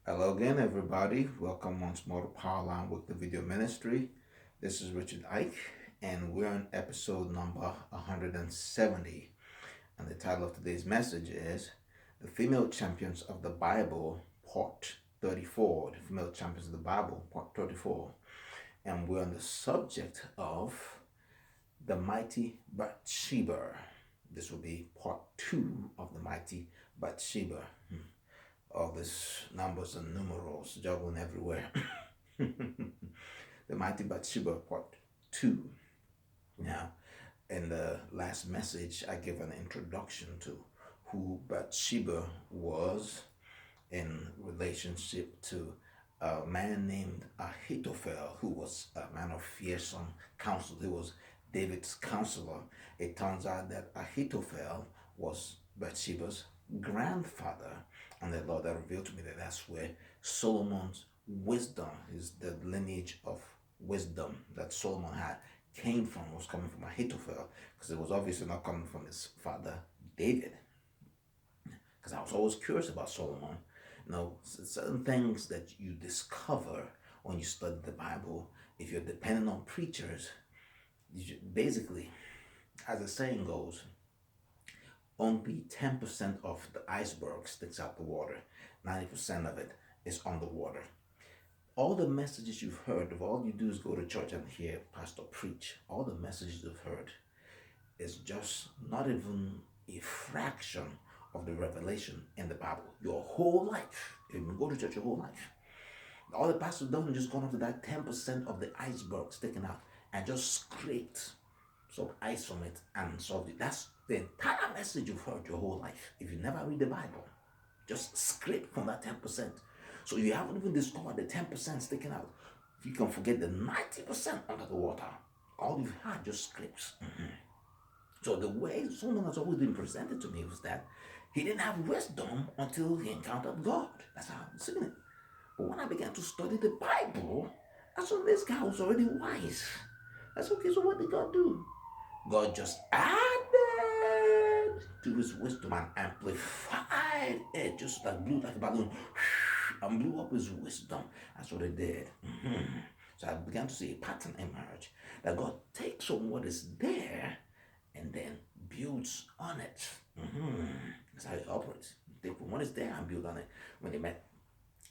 Hello again, everybody. Welcome once more to Powerline with the Video Ministry. This is Richard Ike, and we're on episode number 170. And the title of today's message is The Female Champions of the Bible, Part 34. The Female Champions of the Bible, Part 34. And we're on the subject of the mighty Bathsheba. This will be part 2 of the mighty Bathsheba. All these numbers and numerals juggling everywhere. The mighty Bathsheba part 2. Now, in the last message, I gave an introduction to who Bathsheba was in relationship to a man named Ahithophel, who was a man of fearsome counsel. He was David's counselor. It turns out that Ahithophel was Bathsheba's grandfather, and the Lord had revealed to me that that's where Solomon's wisdom, is the lineage of wisdom that Solomon had, came from, was coming from Ahithophel, because it was obviously not coming from his father David. Because I was always curious about Solomon. Certain things that you discover when you study the Bible, if you're dependent on preachers, basically, as the saying goes, only 10% of the iceberg sticks out the water. 90% of it is underwater. All the messages you've heard, if all you do is go to church and hear pastor preach, all the messages you've heard is just not even a fraction of the revelation in the Bible. Your whole life, if you go to church your whole life, all the pastor done is just gone up to that 10% of the iceberg sticking out and just scraped some ice from it and solved it. That's the entire message you've heard your whole life. If you never read the Bible, just scrape from that 10%. So you haven't even discovered the 10% sticking out. You can forget the 90% under the water. All you've had just scrapes. So the way Solomon has always been presented to me was that he didn't have wisdom until he encountered God. That's how I'm seeing it. But when I began to study the Bible, I saw this guy was already wise. That's okay, so what did God do? God just added to his wisdom and amplified it, just like blew like a balloon and blew up his wisdom. That's what it did. So I began to see a pattern emerge that God takes on what is there and then builds on it. That's how it operates. Take from what is there and build on it. When they met,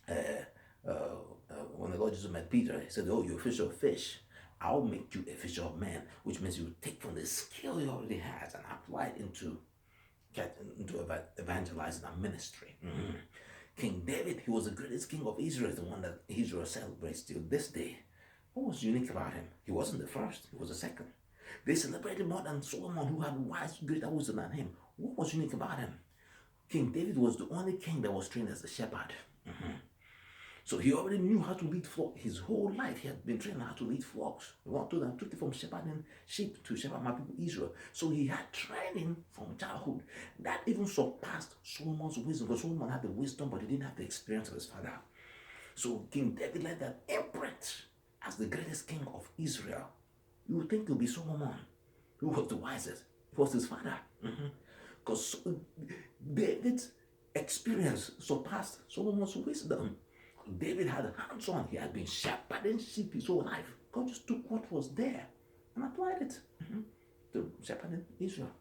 when the Lord Jesus met Peter, he said, "Oh, you're a fisher of fish. I'll make you a fisher of men," which means you take from the skill he already has and apply it into evangelizing and ministry. King David, he was the greatest king of Israel, the one that Israel celebrates till this day. What was unique about him? He wasn't the first, he was the second. They celebrated more than Solomon, who had wise, greater wisdom than him. What was unique about him? King David was the only king that was trained as a shepherd. So he already knew how to lead flock. His whole life he had been trained how to lead flocks. What told him, took it from shepherding sheep to shepherd my people Israel. So he had training from childhood that even surpassed Solomon's wisdom. Because Solomon had the wisdom, but he didn't have the experience of his father. So King David led that imprint as the greatest king of Israel. You would think it would be Solomon, who was the wisest. It was his father. Because David's experience surpassed Solomon's wisdom. David had hands on. He had been shepherding sheep his whole life. God just took what was there and applied it to shepherding Israel.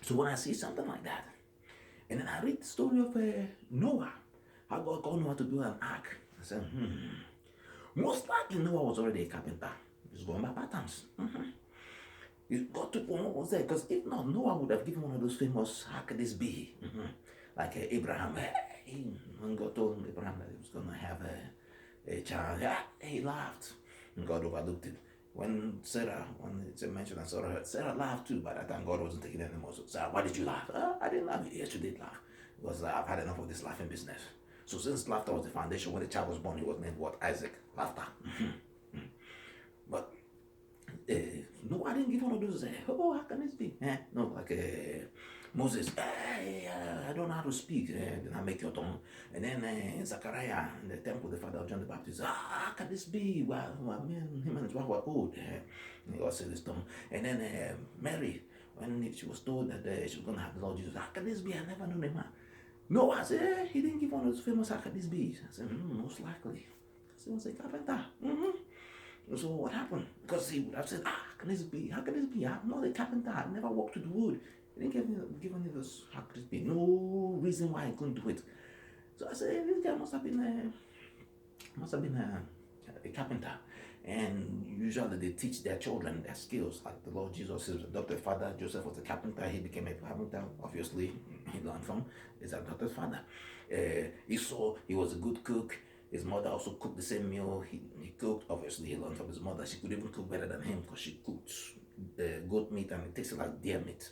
So when I see something like that, and then I read the story of Noah, how God called Noah to build an ark, I said, most likely Noah was already a carpenter. He's going by patterns. God took one what was there, because if not, Noah would have given one of those famous, how could this be? Like Abraham. When God told Abraham that he was going to have a child, he laughed. And God overlooked it. When it's mentioned that Sarah laughed too. By that time, God wasn't taking it anymore. So, Sarah, why did you laugh? I didn't laugh. Yes, you did laugh. Because I've had enough of this laughing business. So since laughter was the foundation, when the child was born, he was named what? Isaac. Laughter. But no, I didn't give one of those. Oh, how can this be? No, like Moses. I don't know how to speak. Then I make your tongue. And then Zachariah in the temple, the father of John the Baptist. How can this be? Well, him and his wife were old. And God said this tongue. And then Mary, when she was told that she was going to have the Lord Jesus, how can this be? I never knew the man. No, I said, he didn't give one of those famous, how could this be? I said, most likely. I said, he was a carpenter. So what happened? Because he would have said, how can this be? How can this be? I'm not a carpenter. I've never worked with wood. He didn't give any of those, how could this be? No reason why he couldn't do it. So I said, this guy must have been a carpenter. And usually they teach their children their skills. Like the Lord Jesus, his adopted father, Joseph was a carpenter. He became a carpenter. Obviously, he learned from his adopted father. Esau, he was a good cook. His mother also cooked the same meal he cooked. Obviously, he learned from his mother. She could even cook better than him because she cooked goat meat and it tasted like deer meat.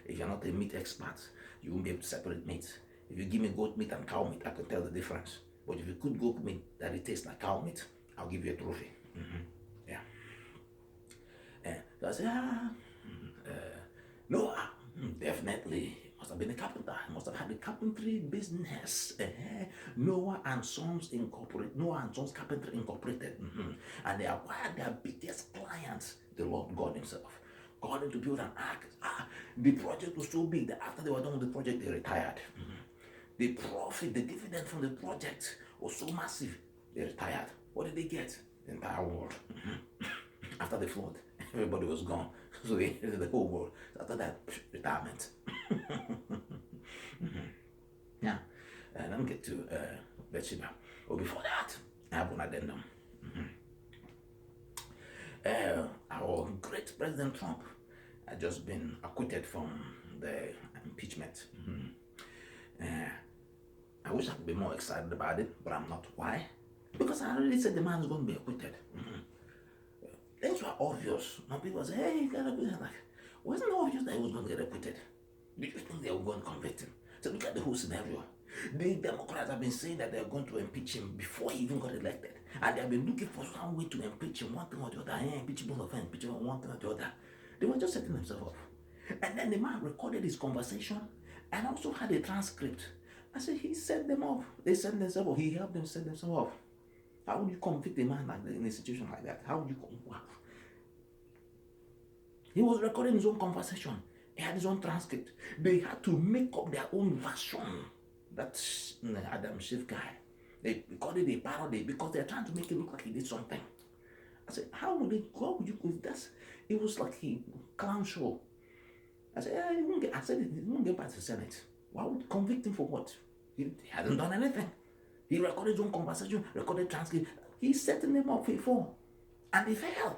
If you're not a meat expert, you won't be able to separate meat. If you give me goat meat and cow meat, I can tell the difference. But if you cook goat meat that it tastes like cow meat, I'll give you a trophy. Yeah. So I said, no, definitely. Must have been a carpenter. He must have had a carpentry business. Noah and Sons Incorporated, Noah and Sons Carpentry Incorporated. And they acquired their biggest clients, the Lord God Himself. Called them to build an ark. The project was so big that after they were done with the project, they retired. The profit, the dividend from the project was so massive, they retired. What did they get? The entire world. After the flood, everybody was gone. So they hated the whole world. After that, retirement. Yeah. Let me get to Bathsheba. But before that, I have one addendum. Our great President Trump had just been acquitted from the impeachment. I wish I could be more excited about it, but I'm not. Why? Because I already said the man is going to be acquitted. Things were obvious. Now people say, hey, he got acquitted. Like, wasn't it obvious that he was going to get acquitted? Did you think they were going to convict him? So look at the whole scenario. The Democrats have been saying that they're going to impeach him before he even got elected. And they have been looking for some way to impeach him, one thing or the other. Impeachable offense, impeachable one thing or the other. They were just setting themselves up. And then the man recorded his conversation and also had a transcript. I said, he set them up. They set themselves up. He helped them set themselves up. How would you convict a man like that in a situation like that? How would you wow. He was recording his own conversation. He had his own transcript. They had to make up their own version. That's Adam Schiff guy. They called it a parody because they're trying to make it look like he did something. I said, how would you that's it was like a clown show. I said, he won't get past the Senate. Why would you convict him for what? He hasn't done anything. He recorded his own conversation, recorded transcript. He's setting them up before. And they failed.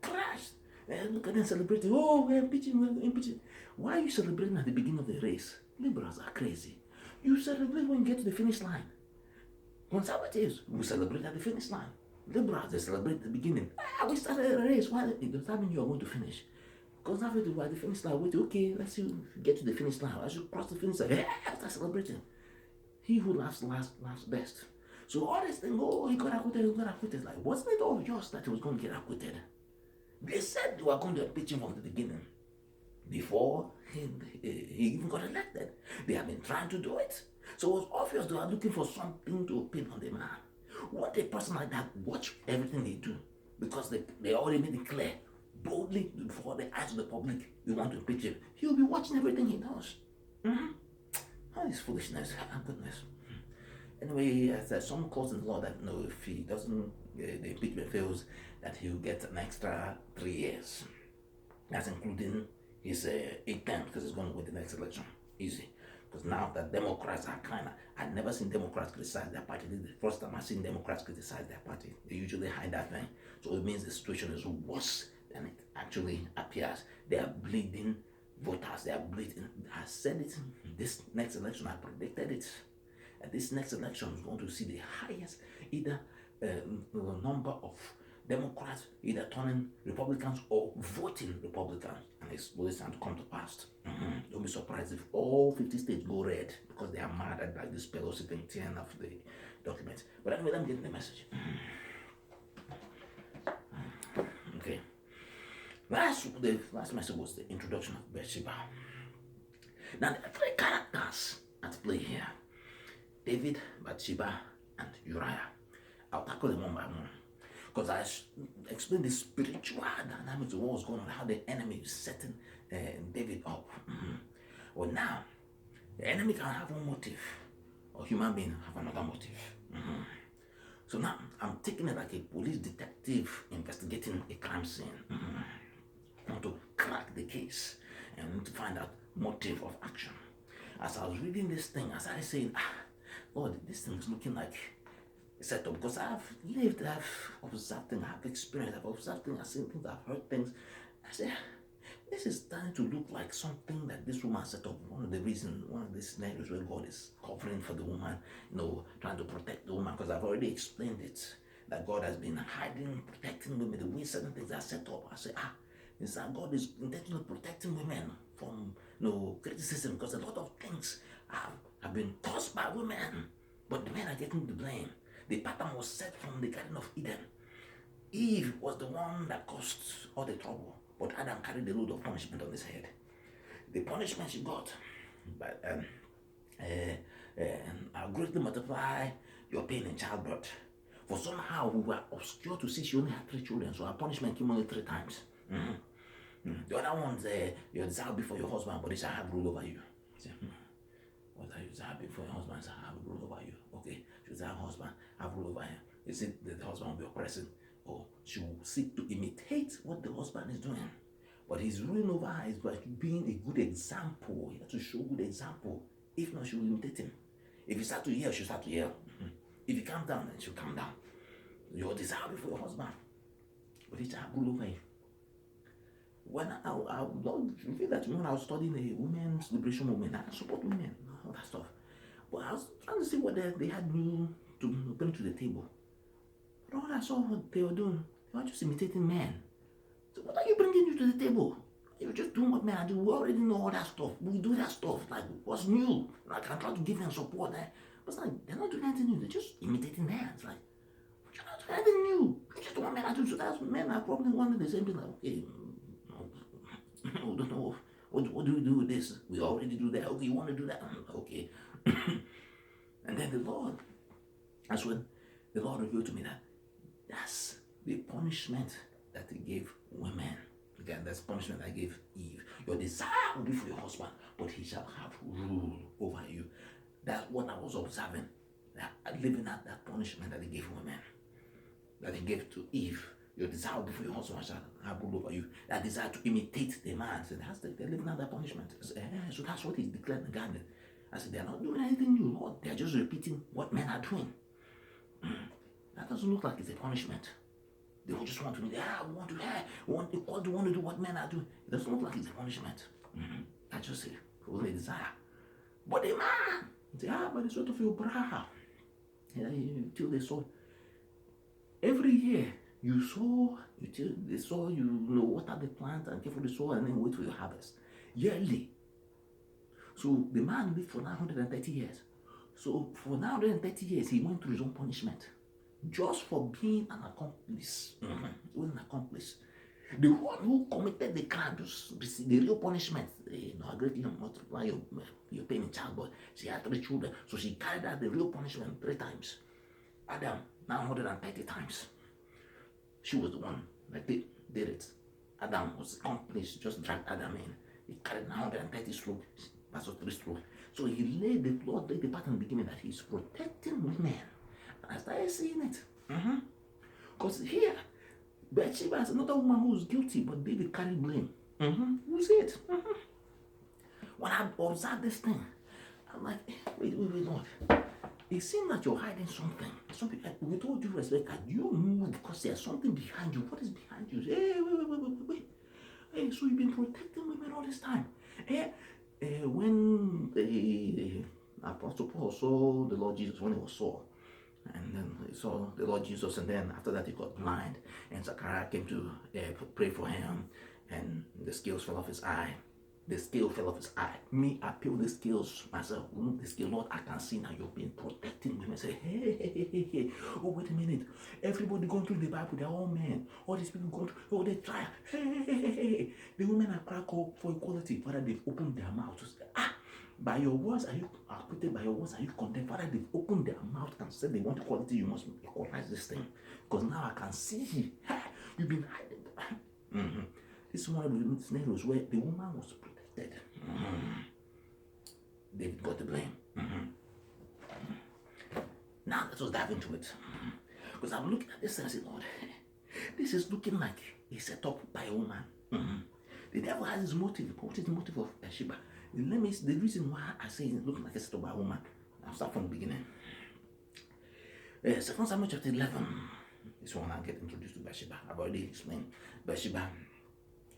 Crashed. And look at them celebrating. Oh, we're impeaching. Why are you celebrating at the beginning of the race? Liberals are crazy. You celebrate when you get to the finish line. Conservatives will celebrate at the finish line. Liberals, they celebrate at the beginning. We started a race. Why? Does that mean you are going to finish? Conservatives were at the finish line. Wait, okay, let's see you get to the finish line. As you cross the finish line, start celebrating. He who laughs best. So all this thing, he got acquitted. Like, wasn't it obvious that he was going to get acquitted? They said they were going to impeach him from the beginning. Before he even got elected. They have been trying to do it. So it was obvious they were looking for something to pin on the man. What a person like that watch everything they do. Because they already made it clear, boldly before the eyes of the public, we want to impeach him. He'll be watching everything he does. All this foolishness, goodness. Anyway, there's some clause in the law that no, if he doesn't, the impeachment fails, that he'll get an extra 3 years. That's including his 8 terms because he's going to win the next election. Easy. Because now that Democrats are I've never seen Democrats criticize their party. This is the first time I've seen Democrats criticize their party. They usually hide that thing. So it means the situation is worse than it actually appears. They are bleeding voters. They are bleeding. I said it. This next election, I predicted it. This next election is going to see the highest either number of Democrats either turning Republicans or voting Republicans, and it's really time to come to pass. Don't be surprised if all 50 states go red because they are mad at like this Pelosi thing tearing off the documents. But anyway, let me get the message. Okay. The last message was the introduction of Bathsheba. Now there are 3 characters at play here. David, Bathsheba, and Uriah. I'll tackle them one by one. Because I explained the spiritual dynamics of what was going on, how the enemy is setting David up. Well, now, The enemy can have one motive, or human being have another motive. So now I'm taking it like a police detective investigating a crime scene. I want to crack the case and to find out motive of action. As I was reading this thing, I started saying, Lord, this thing is looking like a setup because I've lived, I've observed things, I've experienced, I've observed things, I've seen things, I've heard things. I said, this is starting to look like something that this woman set up. One of the reasons, one of the scenarios where God is covering for the woman, trying to protect the woman, because I've already explained it, that God has been hiding, protecting women, the way certain things are set up. I say, it's that God is intentionally protecting women from criticism, because a lot of things have been caused by women, but the men are getting the blame. The pattern was set from the Garden of Eden. Eve was the one that caused all the trouble, but Adam carried the load of punishment on his head. The punishment she got, but I'll greatly multiply your pain in childbirth. For somehow we were obscure to see she only had 3 children, so her punishment came only 3 times. The other ones, your desire before your husband, but he shall have rule over you. Say, what are you desire before your husband shall have rule over you? Okay, she desire husband, have rule over him. Is it that the husband will be oppressing? Or she will seek to imitate what the husband is doing. But his ruling over her is by being a good example. He has to show good example. If not, she will imitate him. If he start to yell, she'll start to yell. If he calm down, then she'll calm down. Your desire before your husband, but he shall have rule over you. When I feel that when I was studying the women's liberation movement, I support women, all that stuff. But I was trying to see what they had new to bring to the table. But all I saw what they were doing, they were just imitating men. So what are you bringing you to the table? You're just doing what men are doing. We already know all that stuff. We do that stuff. Like, what's new? Like, I try to give them support. But it's like, they're not doing anything new. They're just imitating men. It's like, you're not doing anything new. You just do what men are doing. So that's men are probably wanting the same thing. Like, okay, I don't know. What do we do with this? We already do that. Okay, you want to do that? Okay. And then the Lord, that's when the Lord revealed to me that that's the punishment that He gave women. Again, that's punishment I gave Eve. Your desire will be for your husband, but he shall have rule over you. That's what I was observing. That living out that punishment that He gave women, that He gave to Eve. Your desire will be for your husband shall have rule over you. That desire to imitate the man. So they're living out that punishment. So that's what He declared in the garden. I said, they're not doing anything new, Lord. They're just repeating what men are doing. That doesn't look like it's a punishment. They will just want to, we want to do what men are doing. It doesn't look like it's a punishment. That's just a desire. But the man, say, but it's sort of your brother. Till they sow. Every year, you sow, till they sow, water the plant and care for the soil and then wait for your harvest. Yearly. So the man lived for 930 years. So for 930 years, he went through his own punishment. Just for being an accomplice. He was an accomplice. The one who committed the crime just received the real punishment. I greatly multiply your pain in childbirth. She had 3 children, so she carried out the real punishment 3 times. Adam, 930 times. She was the one that did it. Adam was accomplice, just dragged Adam in. He carried 930 strokes, that's 3 strokes. So the Lord laid the pattern in the beginning that He's protecting women. And I started seeing it. Because here, Bathsheba is another woman who's guilty, but David carried blame. Who's it? When I observed this thing, I'm like, wait, Lord. It seems that you're hiding something. Something. With all due respect, can you move because there's something behind you? What is behind you? Hey, wait. Hey, so you've been protecting women all this time. When the Apostle Paul saw the Lord Jesus when he was Saul, and then he saw the Lord Jesus, and then after that he got blind, and Zachariah came to pray for him, and the scales fell off his eye. The scale fell off his eye. Me, I peel the scales myself. The scale, Lord, I can see now you've been protecting women. Say, hey. Oh, wait a minute. Everybody going through the Bible, they're all men. All these people going through, they try. Hey. The women are crying for equality. Father, they've opened their mouth to say, by your words are you acquitted, by your words are you condemned. Father, they've opened their mouth and said they want equality. You must equalize this thing. Because now I can see you've been hiding. This is one of the scenarios where the woman was protected. David got the blame. Now let us dive into it. Because I'm looking at this and I say, Lord, this is looking like a setup by a woman. The devil has his motive. What is the motive of Bathsheba? The reason why I say it's looking like a setup by a woman. I'll start from the beginning. 2 Samuel chapter 11 is when I get introduced to Bathsheba. I've already explained. Bathsheba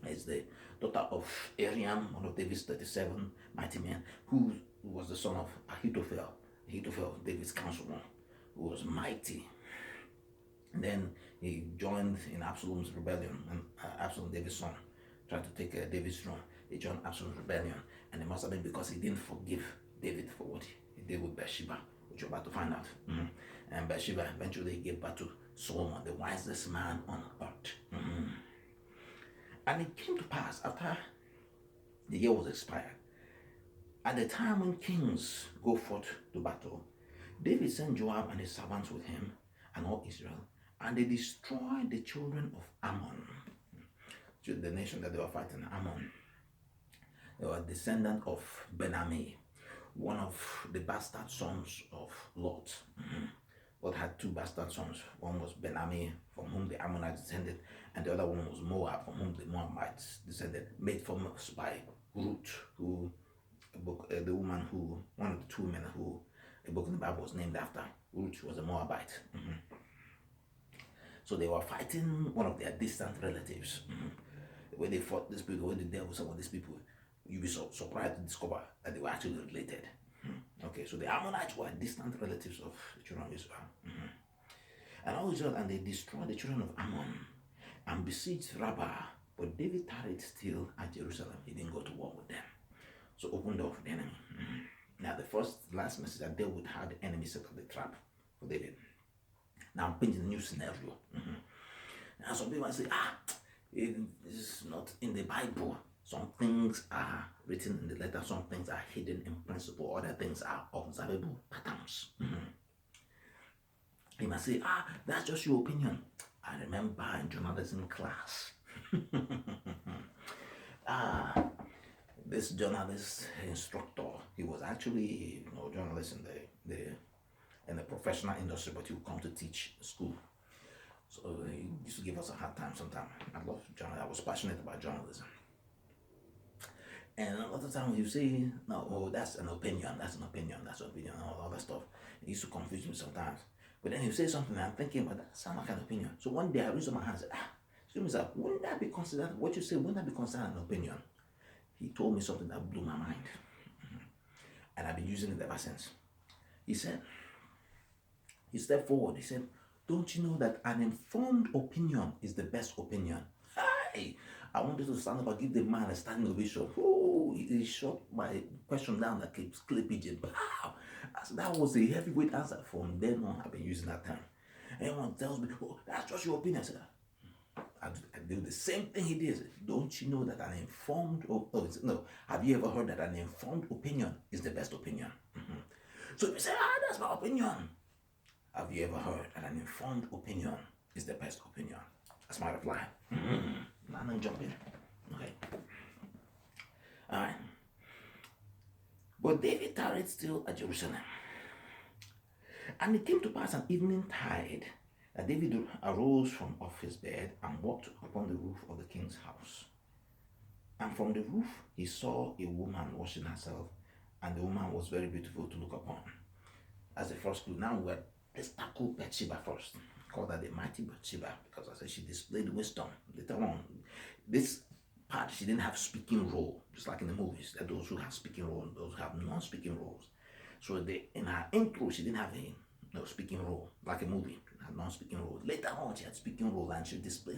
is the daughter of Ariam, one of David's 37 mighty men, who was the son of Ahithophel. Ahithophel, David's counselor, who was mighty. And then he joined in Absalom's rebellion, and Absalom, David's son, tried to take David's throne. He joined Absalom's rebellion, and it must have been because he didn't forgive David for what he did with Bathsheba, which you're about to find out. And Bathsheba eventually gave birth to Solomon, the wisest man on earth. And it came to pass after the year was expired, at the time when kings go forth to battle, David sent Joab and his servants with him and all Israel, and they destroyed the children of Ammon, the nation that they were fighting, Ammon. They were descendant of Ben-Ammi, one of the bastard sons of Lot. Lot had two bastard sons. One was Ben-Ammi, from whom the Ammonites descended, and the other one was Moab, from whom the Moabites descended, made famous by Ruth, who the woman who, one of the two women who a book in the Bible was named after. Ruth was a Moabite. So they were fighting one of their distant relatives. When they fought these people, when they dealt with some of these people, you'd be so surprised to discover that they were actually related. Okay, so the Ammonites were distant relatives of the children of Israel. And all Israel, and they destroyed the children of Ammon and besieged Rabbah. But David tarried still at Jerusalem. He didn't go to war with them. So opened door for the enemy. Now the last message I dealt with how the enemy set up the trap for David. Now I'm painting a new scenario. Now some people say, it is not in the Bible. Some things are written in the letter, some things are hidden in principle, other things are observable patterns. You must say, that's just your opinion. I remember in journalism class, this journalist instructor, he was actually a journalist in the professional industry, but he would come to teach school. So he used to give us a hard time sometimes. I love journalism. I was passionate about journalism. And a lot of times you say, no, that's an opinion, and all that stuff. It used to confuse me sometimes. But then you say something, and I'm thinking, but that sounds like an opinion. So one day I raised my hand and said, excuse me, sir, wouldn't that be considered, what you say, wouldn't that be considered an opinion? He told me something that blew my mind. And I've been using it ever since. He stepped forward, he said, don't you know that an informed opinion is the best opinion? I wanted to stand up and give the man a standing ovation. He shot my question down like a clay pigeon. Wow! That was a heavyweight answer. From then on, I've been using that term. Anyone tells me, that's just your opinion. I said, I do the same thing he did. Don't you know that an informed, have you ever heard that an informed opinion is the best opinion? So if you say, that's my opinion. Have you ever heard that an informed opinion is the best opinion? That's my reply. Now I'm jumping. Okay. Alright. But David tarried still at Jerusalem. And it came to pass an evening tide that David arose from off his bed and walked upon the roof of the king's house. And from the roof he saw a woman washing herself, and the woman was very beautiful to look upon. That's the first clue. Now let's tackle Bathsheba first. Call that the mighty Bathsheba, because I said she displayed wisdom. Later on, this part, she didn't have speaking role, just like in the movies. There are those who have speaking role and those who have non-speaking roles. So in her intro, she didn't have a speaking role, like a movie, a non-speaking role. Later on, she had speaking role, and she displayed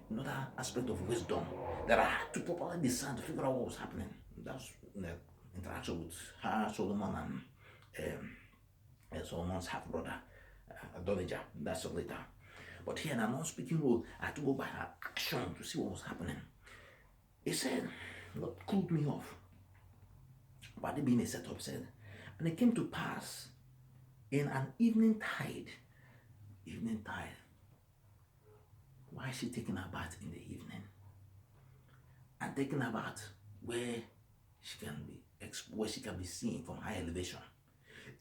another aspect of wisdom that I had to properly discern to figure out what was happening. That's the interaction with her, Solomon, and Solomon's half-brother, Adonijah. That's later. But here in a non-speaking role, I had to go by her action to see what was happening. He said, what cooled me off? But it being a setup, said, and it came to pass in an evening tide. Why is she taking a bath in the evening? And taking a bath where she can be where she can be seen from high elevation.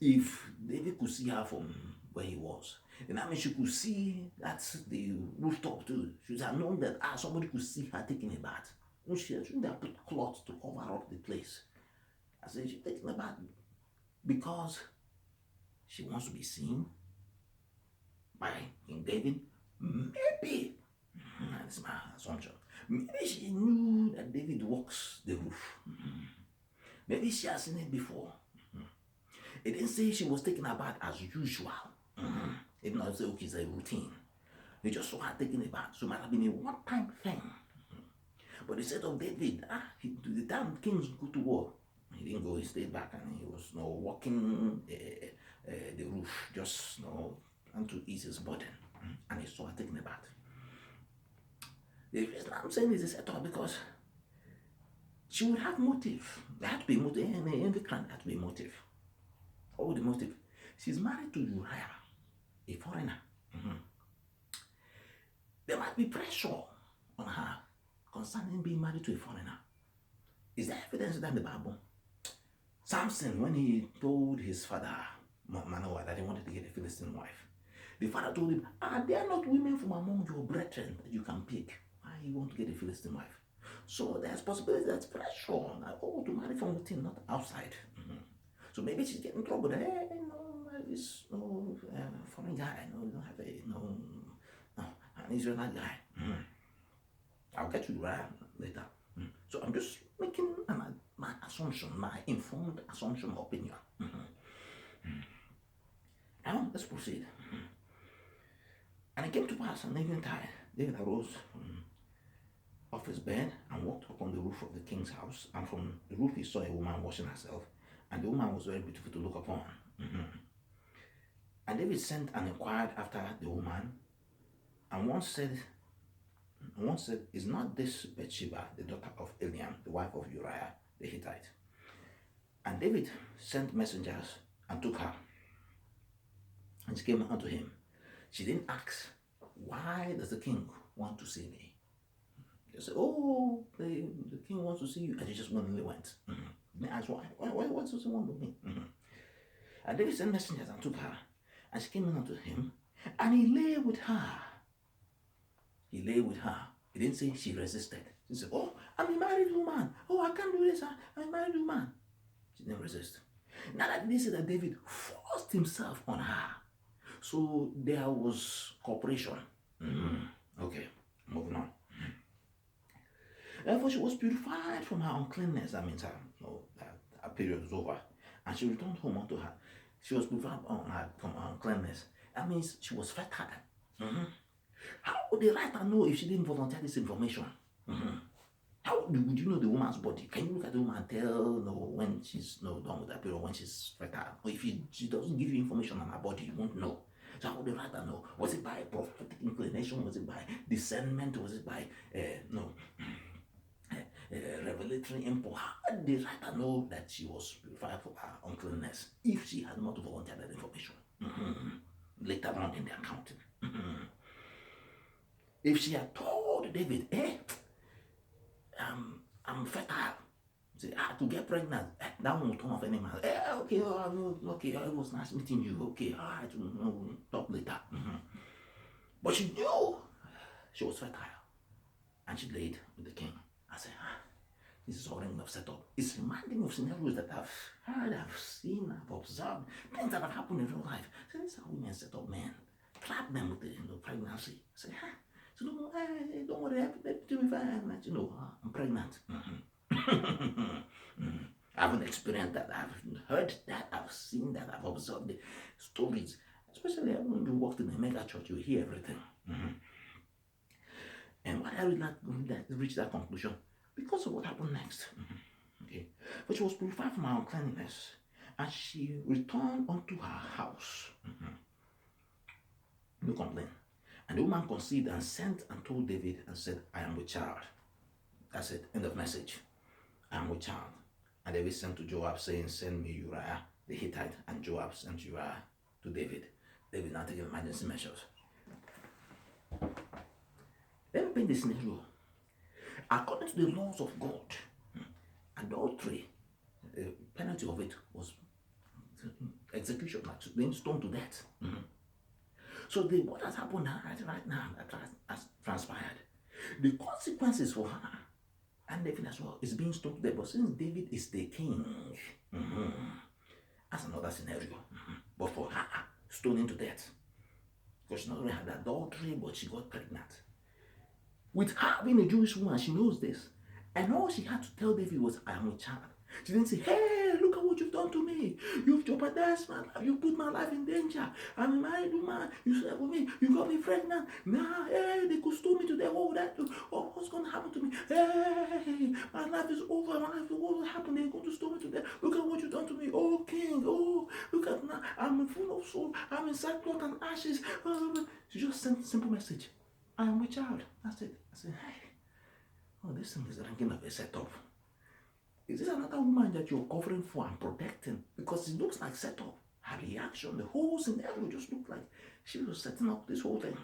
If David could see her from where he was, then that means she could see that's the rooftop too. She would have known that somebody could see her taking a bath. She shouldn't have put cloths to cover up the place. I said she's taking a bath because she wants to be seen by King David. Maybe that's my assumption. Maybe she knew that David walks the roof. Maybe she has seen it before. It didn't say she was taking a bath as usual. It did not say, okay, it's a routine. They just saw her taking a bath. So it might have been a one-time thing. But they said of David, the time kings go to war, he didn't go, he stayed back and he was walking the roof, just and to ease his burden. And he saw her taking a bath. The reason I'm saying is a setup because she would have motive. There had to be motive. In the clan, there had to be motive. Oh, the motive. She's married to Uriah, a foreigner. There might be pressure on her concerning being married to a foreigner. Is there evidence of that in the Bible? Samson, when he told his father, Manoah, that he wanted to get a Philistine wife, the father told him, are there not women from among your brethren that you can pick? Why you want to get a Philistine wife? So there's possibility that's pressure on her, to marry from within, not outside. So maybe she's getting in trouble. Hey, this foreign guy. No, you don't have an Israelite guy. I'll get you right later. So I'm just making my assumption, my informed assumption opinion. Now let's proceed. And it came to pass, and evening tide, David arose off his bed and walked upon the roof of the king's house. And from the roof he saw a woman washing herself, and the woman was very beautiful to look upon. And David sent and inquired after the woman, and one said, is not this Bathsheba, the daughter of Eliam, the wife of Uriah the Hittite? And David sent messengers and took her, and she came unto him. She didn't ask, why does the king want to see me? They said, the king wants to see you. And she just willingly went. They asked, why? What does he want with me? And David sent messengers and took her, and she came in unto him, and he lay with her. He didn't say she resisted. She said, I'm a married woman. I can't do this. I'm a married woman. She didn't resist. Now that they said that David forced himself on her. So there was cooperation. Okay, moving on. Therefore, she was purified from her uncleanness. That means her period was over. And she returned home unto her. She was purified from her uncleanness. That means she was fertile. How would the writer know if she didn't volunteer this information? How would you know the woman's body? Can you look at the woman and tell when she's done with her period, when she's fertile? Or if she doesn't give you information on her body, you won't know. So how would the writer know? Was it by prophetic inclination? Was it by discernment? Was it by revelatory impulse? How did the writer know that she was purified from her uncleanness if she had not volunteered that information? Later on in the accounting. If she had told David, I'm fertile, say, to get pregnant, that one will turn off any man. Okay, it was nice meeting you. Okay, all right, we'll talk later. But she knew she was fertile, and she laid with the king. I said, this is all enough setup. It's reminding me of scenarios that I've heard, I've seen, I've observed, things that have happened in real life. So this is how women set up men. Trap them with the pregnancy. Say, so don't worry, let me find I'm pregnant. I haven't experienced that. I've heard that. I've seen that. I've observed the stories. Especially when you walked in a mega church, you hear everything. And why I reach that conclusion? Because of what happened next. Okay. But she was purified from her uncleanness, and she returned unto her house. No complaint. And the woman conceived and sent and told David and said, I am with child. That's it. End of message. I am with child. And David sent to Joab saying, send me Uriah the Hittite. And Joab sent Uriah to David. David now taking emergency measures. Let me paint this scenario. According to the laws of God, adultery the penalty of it was execution, like being stoned to death. So what has happened right now that has transpired, the consequences for her and David as well is being stoned to death. But since David is the king, that's another scenario. But for her, stoning to death, because she not only had adultery, but she got pregnant. With her being a Jewish woman, she knows this. And all she had to tell David was, I am a child. She didn't say, hey, look at what you've done to me. You've jeopardized my life. You put my life in danger. I'm a married woman. You slept with me. You got me pregnant. Now, hey, they could stone me to death. What would I do? Oh, what's going to happen to me? Hey, my life is over. My life is what will happen? They're going to stone me to death. Look at what you've done to me. Oh, king. Oh, look at now. I'm full of soul. I'm in sackcloth and ashes. She just sent a simple message. I am a child. That's it. I said, hey, oh, this thing is ranking of a setup. Is this another woman that you're covering for and protecting? Because it looks like setup. Her reaction, the whole scenario just looked like she was setting up this whole thing.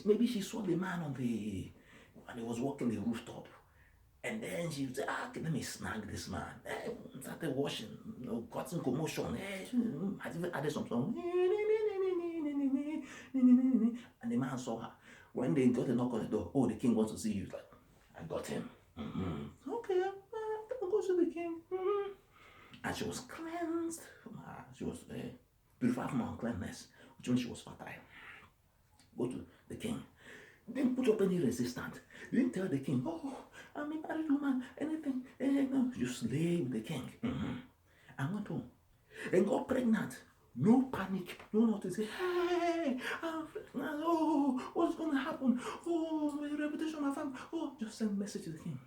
Maybe she saw the man when he was walking the rooftop. And then she said, okay, let me snag this man. Started washing, causing commotion. I even added some song. And the man saw her. When they got a knock on the door, oh, the king wants to see you. He's like, I got him. Okay, I'll go to the king. And she was cleansed. She was purified from uncleanness, which means she was fertile. Go to the king. Didn't put up any resistance. Didn't tell the king, oh, I'm a married woman, anything. No, just lay with the king. And went home. And got pregnant. No panic, no nothing. Say, hey, I'm pregnant. Oh, what's going to happen? Oh, my reputation, my family. Oh, just send a message to the king.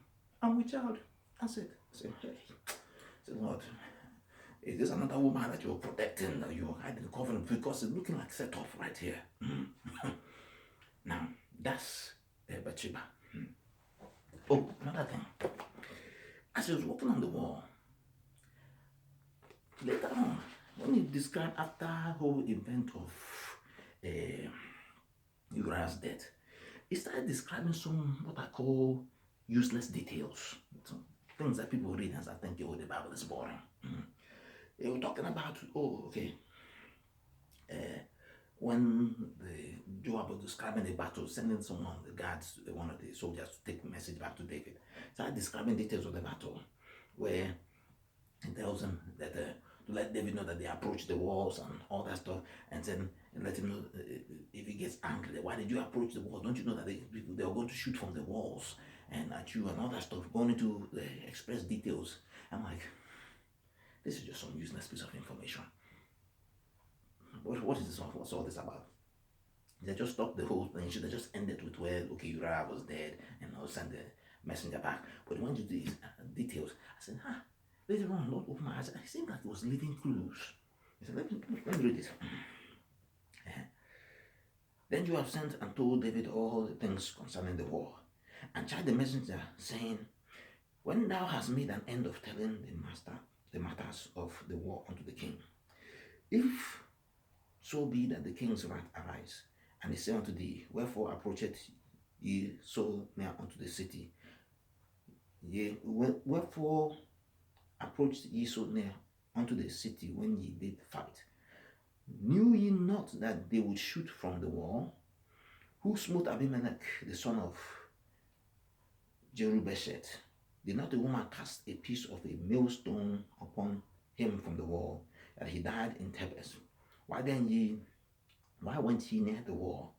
I'm with child. That's it. I said, hey. I said, Lord, is this another woman that you're protecting, that you're hiding the covenant? Because it's looking like set off right here. Now, that's Bathsheba. Oh, another thing. As he was walking on the wall, later on, when he described after the whole event of Uriah's death, he started describing some what I call useless details. Some things that people read and start thinking, oh, the Bible is boring. They were talking about, oh, okay, when Joab was describing the battle, sending someone, the guards, one of the soldiers, to take a message back to David, started describing details of the battle, where he tells him that to let David know that they approach the walls and all that stuff, and then let him know if he gets angry, why did you approach the walls? Don't you know that they are going to shoot from the walls and at you and all that stuff, going into the express details. I'm like, this is just some useless piece of information. What is this? What's all this about? They just stopped the whole thing. They just ended with where, okay, Uriah was dead and I'll send the messenger back. But they went to these details. I said, later on, Lord opened my eyes. It seemed like it was leaving clues. He said, let me read it. Then you have sent and told David all the things concerning the war, and charged the messenger, saying, when thou hast made an end of telling the matters of the war unto the king, if so be that the king's wrath arise, and he say unto thee, wherefore approacheth ye so near unto the city? Yea, wherefore approached ye so near unto the city when ye did fight? Knew ye not that they would shoot from the wall? Who smote Abimelech, the son of Jerubeshet? Did not the woman cast a piece of a millstone upon him from the wall, that he died in Thebes? Why went ye near the wall?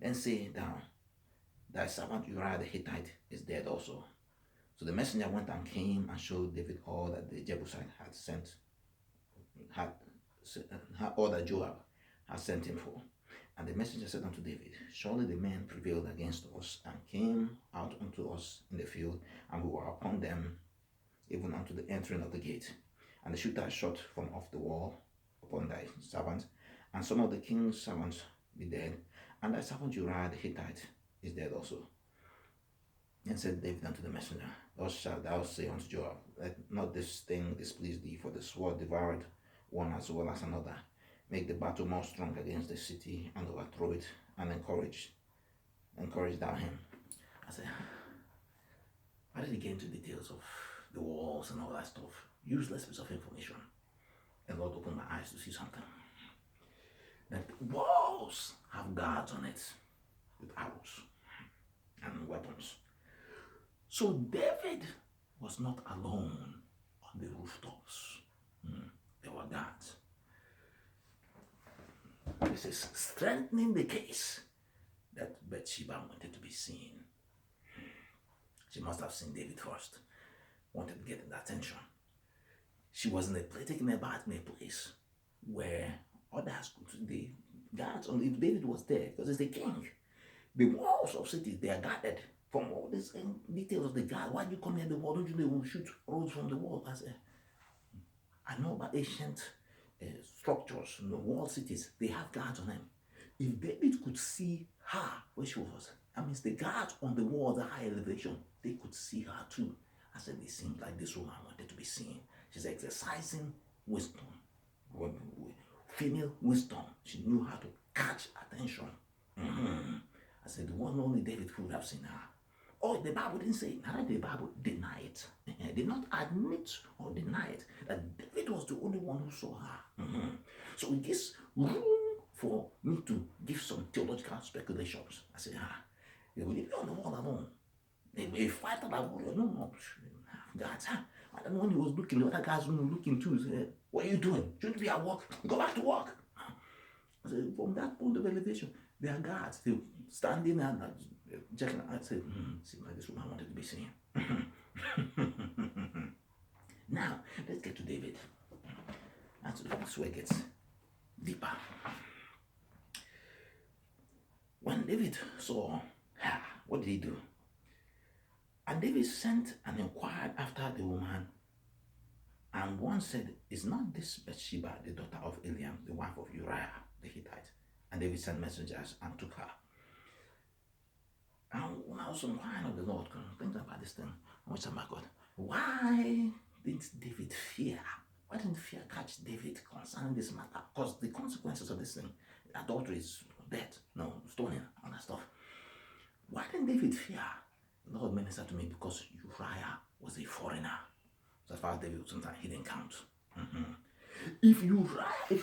Then say thou, thy servant Uriah the Hittite is dead also. So the messenger went and came and showed David all that the Jebusite all that Joab had sent him for. And the messenger said unto David, surely the men prevailed against us, and came out unto us in the field, and we were upon them, even unto the entering of the gate. And the shooter shot from off the wall upon thy servant, and some of the king's servants be dead, and thy servant Uriah the Hittite is dead also. And said David unto the messenger, thus shalt thou say unto Joab, let not this thing displease thee, for the sword devoured one as well as another. Make the battle more strong against the city, and overthrow it, and encourage thou him. I said, why did he get into details of the walls and all that stuff? useless piece of information. And Lord opened my eyes to see something. That walls have guards on it with arrows and weapons. So David was not alone on the rooftops. There were guards. This is strengthening the case that Bathsheba wanted to be seen. She must have seen David first, wanted to get attention. She was in a taking about in a place where others could, the guards, if David was there, because he's the king, the walls of cities, they are guarded from all these details of the guard. Why do you come near the wall? Don't you know they will shoot arrows from the wall? I know about ancient structures, wall cities, they have guards on them. If David could see her where she was, that means the guards on the wall, the high elevation, they could see her too. I said, it seemed like this woman wanted to be seen. She's exercising wisdom, female wisdom. She knew how to catch attention. I said, the one only David could have seen her. Oh, the Bible didn't say, neither the Bible deny it. Did not admit or deny it that David was the only one who saw her. So it gives room for me to give some theological speculations. I said, they will leave you on the wall alone. They may fight that warrior. No. Guys, I don't know when he was looking, the other guys were looking too. Said, what are you doing? Shouldn't you be at work? Go back to work. I said, from that point of elevation, there are guards still standing and checking. I said, seems like this woman wanted to be seen. Now, let's get to David. That's where it gets deeper. When David saw her, what did he do? And David sent and inquired after the woman. And one said, is not this Bathsheba, the daughter of Eliam, the wife of Uriah the Hittite? And David sent messengers and took her. And when I was inquiring of the Lord, thinking about this thing, I was saying, my God, why didn't David fear? Why didn't fear catch David concerning this matter? Because the consequences of this thing, adultery is death, stoning, all that stuff. Why didn't David fear? The Lord ministered to me because Uriah was a foreigner. So as far as David, sometimes he didn't count. If you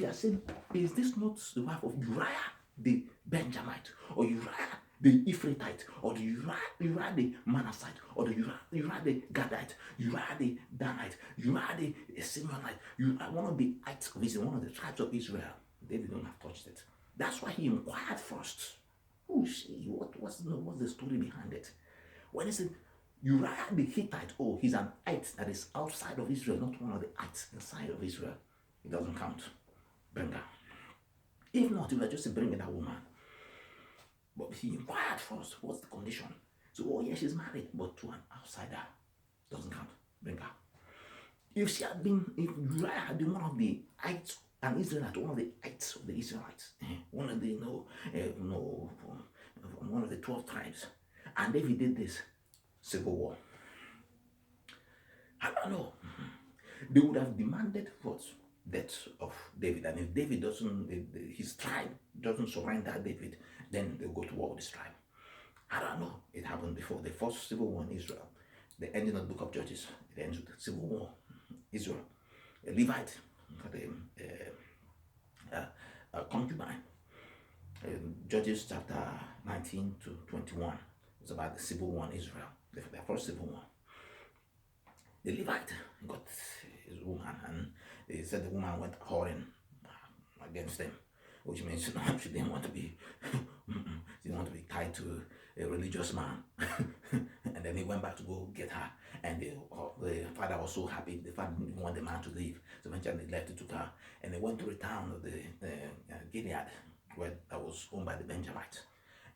are saying, is this not the wife of Uriah the Benjamite, or Uriah the Ephrathite, or the Uriah the Manassite, or the Uriah the Gadite, Uriah the Danite, Uriah the Simeonite, Uriah, one of the ites of Israel, one of the tribes of Israel, David don't have touched it. That's why he inquired first. Who is she? What's the story behind it? When he said Uriah the Hittite, he's an ite that is outside of Israel, not one of the ites inside of Israel. It doesn't count. Bring her. If not, you were just bringing that woman. But he inquired first, what's the condition? So, yeah, she's married, but to an outsider. Doesn't count. Bring her. If Uriah had been one of the ites, an Israelite, one of the ites of the Israelites, one of the, one of the 12 tribes, and David did this, civil war. I don't know. They would have demanded what? Death of David. And if David his tribe doesn't surrender David, then they'll go to war with his tribe. I don't know. It happened before the first civil war in Israel. The ending of the book of Judges, it ends with civil war. Israel. A Levite a concubine. Judges chapter 19 to 21. It's about the civil war in Israel, the first civil war. The Levite got his woman, and they said the woman went whoring against them, which means she didn't want to be she didn't want to be tied to a religious man. And then he went back to go get her, and the father was so happy. The father didn't want the man to leave, so eventually they left. He took her, and they went to the town of the Gilead, where that was owned by the Benjamites,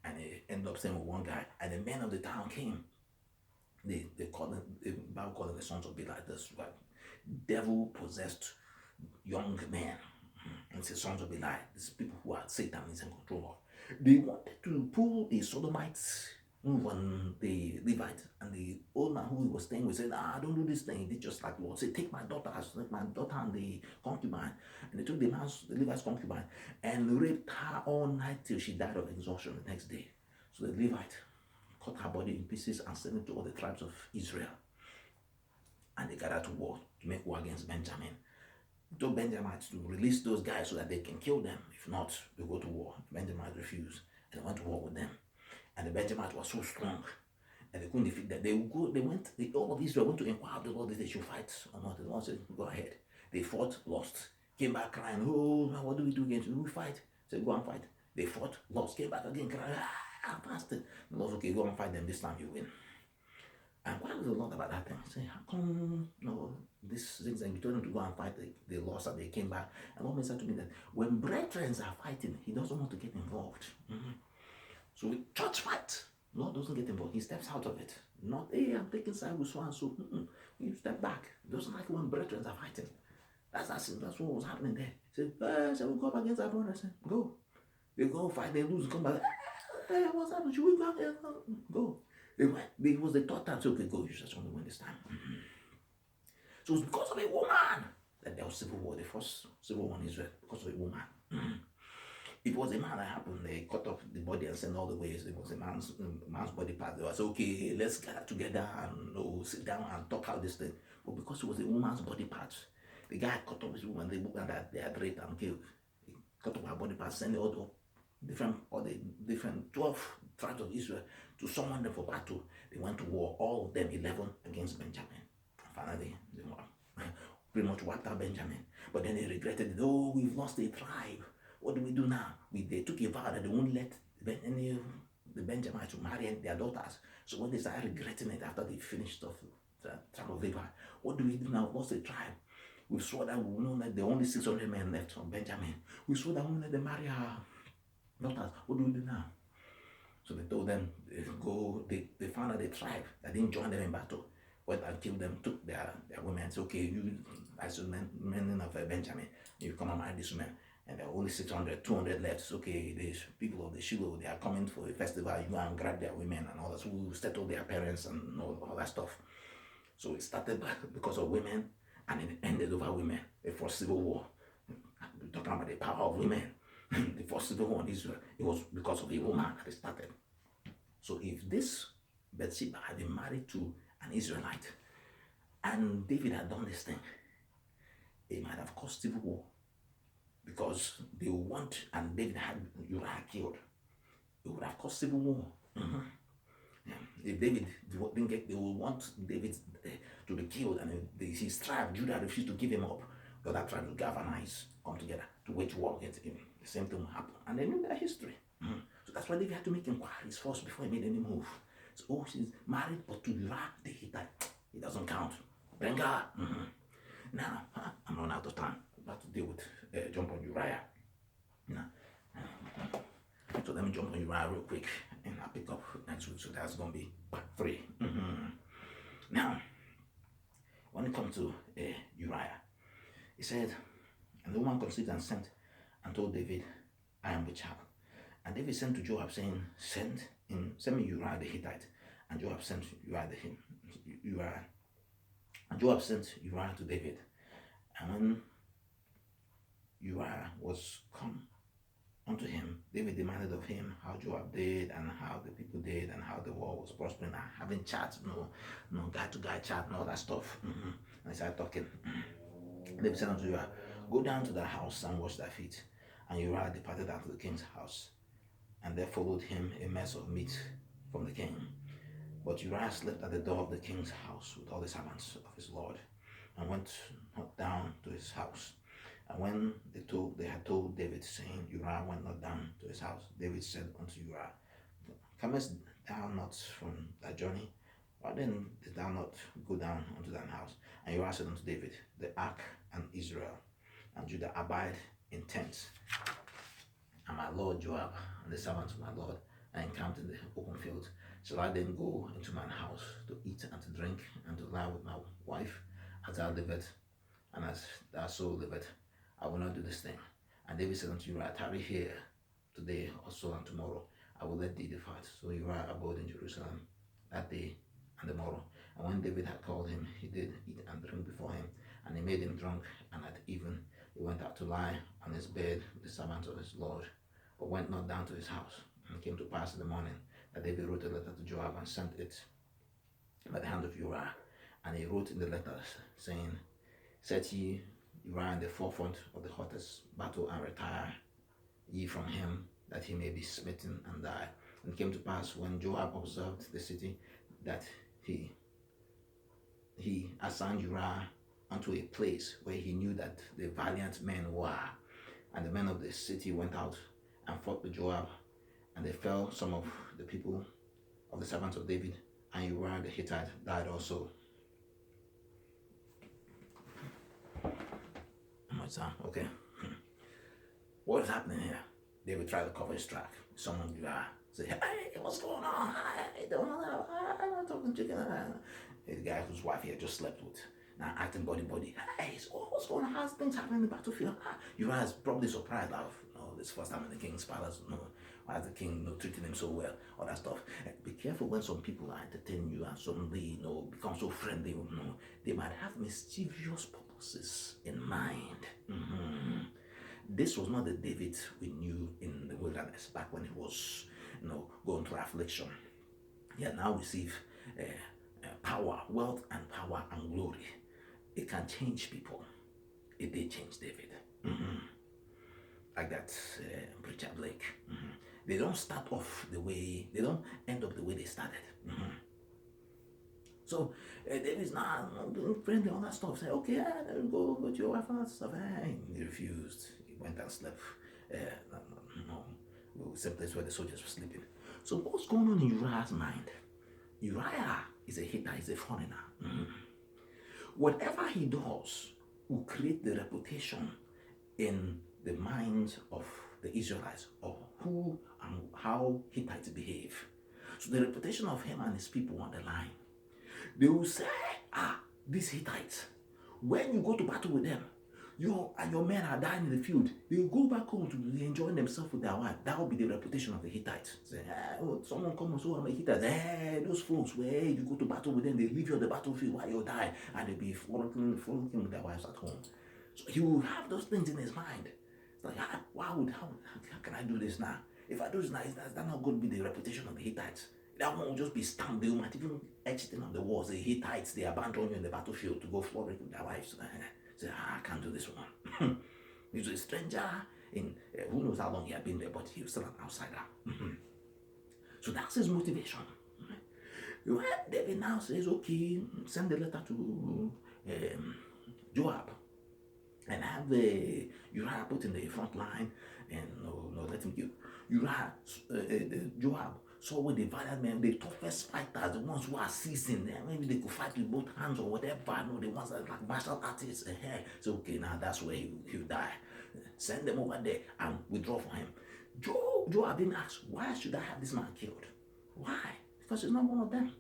and they ended up staying with one guy, and the men of the town came. They call them, the Bible called them the sons of Belial, this devil-possessed young men. And it's the sons of Belial, these people who are Satan is in control of. They wanted to pull the Sodomites on the Levite, and the old man who he was staying with said, don't do this thing. He did just like the Lord said, take my daughter and the concubine. And they took the Levite's concubine and raped her all night till she died of exhaustion the next day. So the Levite cut her body in pieces and sent it to all the tribes of Israel. And they gathered to war to make war against Benjamin. He told Benjamites to release those guys so that they can kill them. If not, we go to war. Benjamites refused and they went to war with them. And the Benjamites were so strong and they couldn't defeat them. All of Israel went to inquire of the Lord if they should fight or not. The Lord said, go ahead. They fought, lost, came back crying, oh, man, what do we do against you? We fight. Said, go and fight. They fought, lost, came back again, crying, fasted. The Lord said, okay, go and fight them. This time you win. And why was the Lord about that thing? I say, how come these things, and you told them to go and fight, they lost and they came back. And Lord said to me that when brethren are fighting, he doesn't want to get involved. So with church fight, Lord doesn't get involved. He steps out of it. Not, hey, I'm taking side with so and so. You step back. He doesn't like when brethren are fighting. That's what was happening there. He said, shall we go up against our brother? I said, go. They go fight, they lose, come back. Hey, what's happening? Should we go? Go. It was the third time, so okay, go. You just only win this time. So it's because of a woman that there was civil war, the first civil war in Israel, because of a woman. If it was a man that happened, they cut off the body and sent all the ways. It was a man's body part. They was okay, let's gather together and sit down and talk out this thing. But because it was a woman's body part, the guy cut off his woman, the woman that they had raped and killed. He cut off her body part, sent all the different 12 tribes of Israel to summon them for battle. They went to war, all of them 11 against Benjamin. And finally, they pretty much wiped out Benjamin. But then they regretted it. Oh, we've lost a tribe. What do we do now? They took a vow that they won't let any of the Benjamites marry their daughters. So when they started regretting it after they finished off the tribe of Levi, what do we do now? What's the tribe? We swore that we will not let the only 600 men left from Benjamin. We swore that we won't let them marry our daughters. What do we do now? So they told them, they found out the tribe that didn't join them in battle, went and killed them, took their women, and said, okay, you, as men of Benjamin, you come and marry these women. And there are only 600, 200 left. It's okay, the people of the Shiloh, they are coming for a festival. You go and grab their women and all that. So we settle their parents and all that stuff. So it started because of women and it ended over women. The first civil war. We're talking about the power of women. The first civil war in Israel, it was because of a woman that it started. So if this Bathsheba had been married to an Israelite and David had done this thing, it might have caused civil war. Because they want, and David had Uriah killed, it would have caused civil war. If David didn't get, they would want David to be killed, and his tribe, Judah, refused to give him up. The other tribes would galvanize, come together to wage war against him. The same thing will happen, and they knew their history. So that's why David had to make inquiries first before he made any move. So, she's married, but to Uriah the Hittite, it doesn't count. Bring her. Now, I'm running out of time. I'm about to deal with jump on Uriah. So let me jump on Uriah real quick and I'll pick up next week. So that's going to be part 3. Now, when it comes to Uriah, he said, and the woman conceived and sent and told David, I am with child. And David sent to Joab saying, send me Uriah the Hittite. And Joab sent Uriah And Joab sent Uriah to David. And when Uriah was come unto him, David demanded of him how Joab did and how the people did and how the war was prospering and having chats, no guy-to-guy chat and all that stuff. And he started talking. David said unto Uriah, go down to the house and wash thy feet. And Uriah departed out to the king's house. And there followed him a mess of meat from the king. But Uriah slept at the door of the king's house with all the servants of his lord, and went not down to his house. And when they had told David, saying, Uriah went not down to his house, David said unto Uriah, comest thou not from thy journey? Why then did thou not go down unto thine house? And Uriah said unto David, the ark and Israel and Judah abide in tents, and my lord Joab and the servants of my lord are encamped in the open field. Shall I then go into mine house to eat and to drink and to lie with my wife, as thou livest, and as thou so livest? I will not do this thing. And David said unto Uriah, tarry here today also and tomorrow. I will let thee depart. So Uriah abode in Jerusalem that day and the morrow. And when David had called him, he did eat and drink before him, and he made him drunk. And at even he went out to lie on his bed with the servants of his lord, but went not down to his house. And it came to pass in the morning that David wrote a letter to Joab and sent it by the hand of Uriah. And he wrote in the letter, saying, Set ye Uriah in the forefront of the hottest battle, and retire ye from him, that he may be smitten and die. And it came to pass, when Joab observed the city, that he assigned Uriah unto a place where he knew that the valiant men were. And the men of the city went out and fought with Joab, and they fell some of the people of the servants of David, and Uriah the Hittite died also. Much time, okay. What is happening here? David tried to cover his track. Someone say, hey, what's going on? I don't know. I'm not talking chicken. The guy whose wife he had just slept with. Now acting body. Hey, so what's going on? How's things happening in the battlefield? Uriah is probably surprised. Like, no, this first time in the king's palace. No, why is the king treating him so well? All that stuff. Be careful when some people are entertaining you and suddenly, become so friendly. They might have mischievous purposes in mind. This was not the David we knew in the wilderness back when he was, going through affliction. He had now received power, wealth, and power and glory. It can change people. It did change David. Like that preacher Blake. They don't start off they don't end up the way they started. So David's not friendly, all that stuff. Say, okay, go to your wife and that stuff. He refused. He went and slept. Same place where the soldiers were sleeping. So what's going on in Uriah's mind? Uriah is a Hittite, he's a foreigner. Whatever he does will create the reputation in the minds of the Israelites of who and how Hittites behave. So the reputation of him and his people on the line. They will say, these Hittites, when you go to battle with them, your men are dying in the field. They will go back home to be enjoying themselves with their wife. That will be the reputation of the Hittites. Say, someone come and say, I'm a Hittite. Those folks, where you go to battle with them, they leave you on the battlefield while you die, and they'll be frolicking with their wives at home. So he will have those things in his mind. It's like, how can I do this now? If I do this now, is that not going to be the reputation of the Hittites? That one will just be stamped. They might even etch it on the walls. The Hittites, they abandon you in the battlefield to go frolic with their wives. Say, I can't do this one. He's a stranger in who knows how long he had been there, but he was still an outsider. So that's his motivation. When David now says, okay, send a letter to Joab and have the Uriah put in the front line, and let him give Uriah, Joab. So with the valiant men, the toughest fighters, the ones who are seasoned, maybe they could fight with both hands or whatever, the ones that are like martial artists. So okay, now that's where he'll die. Send them over there and withdraw for him. Joab didn't ask, why should I have this man killed? Why? Because he's not one of them.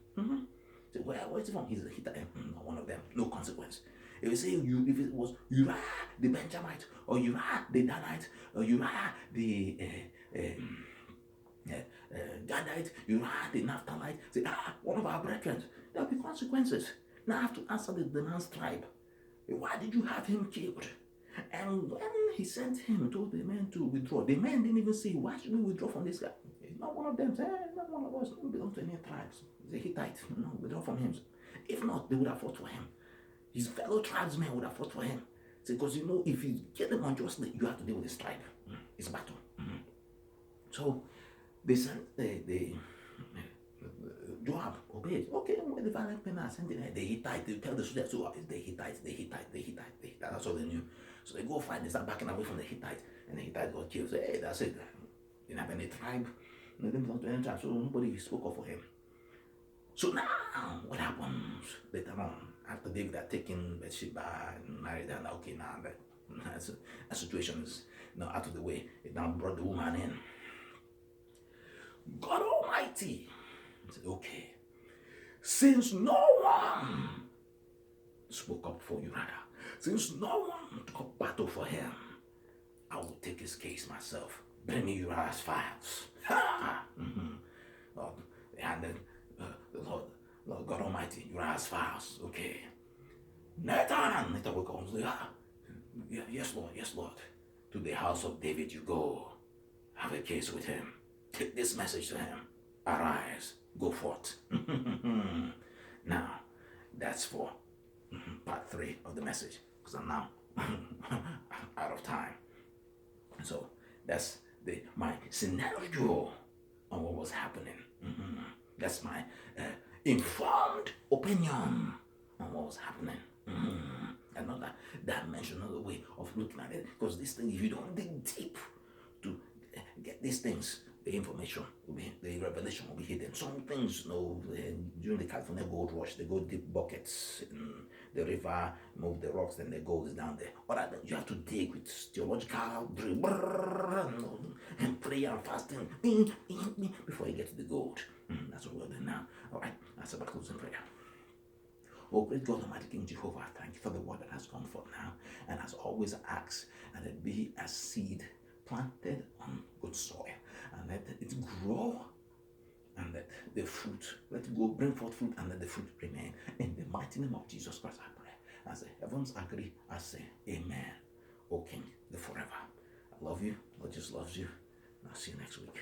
So where is he from? He's a Hittite. Not one of them. No consequence. If you say if it was Uriah the Benjamite, or Uriah the Danite, or Uriah the Gadite, Uriah the Naphthalite, say, one of our brethren, there'll be consequences. Now I have to answer the man's tribe. Why did you have him killed? And when he sent him, told the men to withdraw, the men didn't even say, why should we withdraw from this guy? He's not one of them. Say, not one of us. We don't belong to any tribes. He's a Hittite. No, withdraw from him. If not, they would have fought for him. His fellow tribesmen would have fought for him. Because if you get them unjustly, you have to deal with his tribe. It's a battle. So they sent Joab obeyed. Okay, when the valiant men are sending the Hittite, they tell the soldiers, so it's the Hittite. That's all they knew. So they go fight, they start backing away from the Hittite, and the Hittite got killed. So, hey, that's it. They didn't have any tribe. They didn't belong to any tribe, so nobody spoke up for him. So now, what happens later on? After David had taken Bathsheba and married her, okay, now that situation is now out of the way. It now brought the woman in. God Almighty said, okay, since no one spoke up for Uriah, since no one took battle for him, I will take his case myself. Bring me Uriah's files. And then the Lord God Almighty, Uriah's files. Okay. Nathan will come and say, yes, Lord. To the house of David you go. Have a case with him. Take this message to him. Arise, go forth. Now, that's for part 3 of the message. because I'm now out of time. So that's my scenario on what was happening. That's my informed opinion on what was happening. Another dimension, another way of looking at it. Because this thing, if you don't dig deep to get these things, the information will be, the revelation will be hidden. Some things, during the California gold rush, they go deep buckets in the river, move the rocks, then the gold is down there. But you have to dig with theological drill, and prayer and fasting, before you get to the gold. That's what we're doing now. All right, that's about closing prayer. Oh, great God, Almighty King Jehovah, thank you for the word that has gone forth now. And as always, ask, and it be a seed planted on good soil, and let it grow, and let the fruit, let it go bring forth fruit, and let the fruit remain. In the mighty name of Jesus Christ, I pray. As the heavens agree, I say, Amen. O King, the forever. I love you. God just loves you. And I'll see you next week.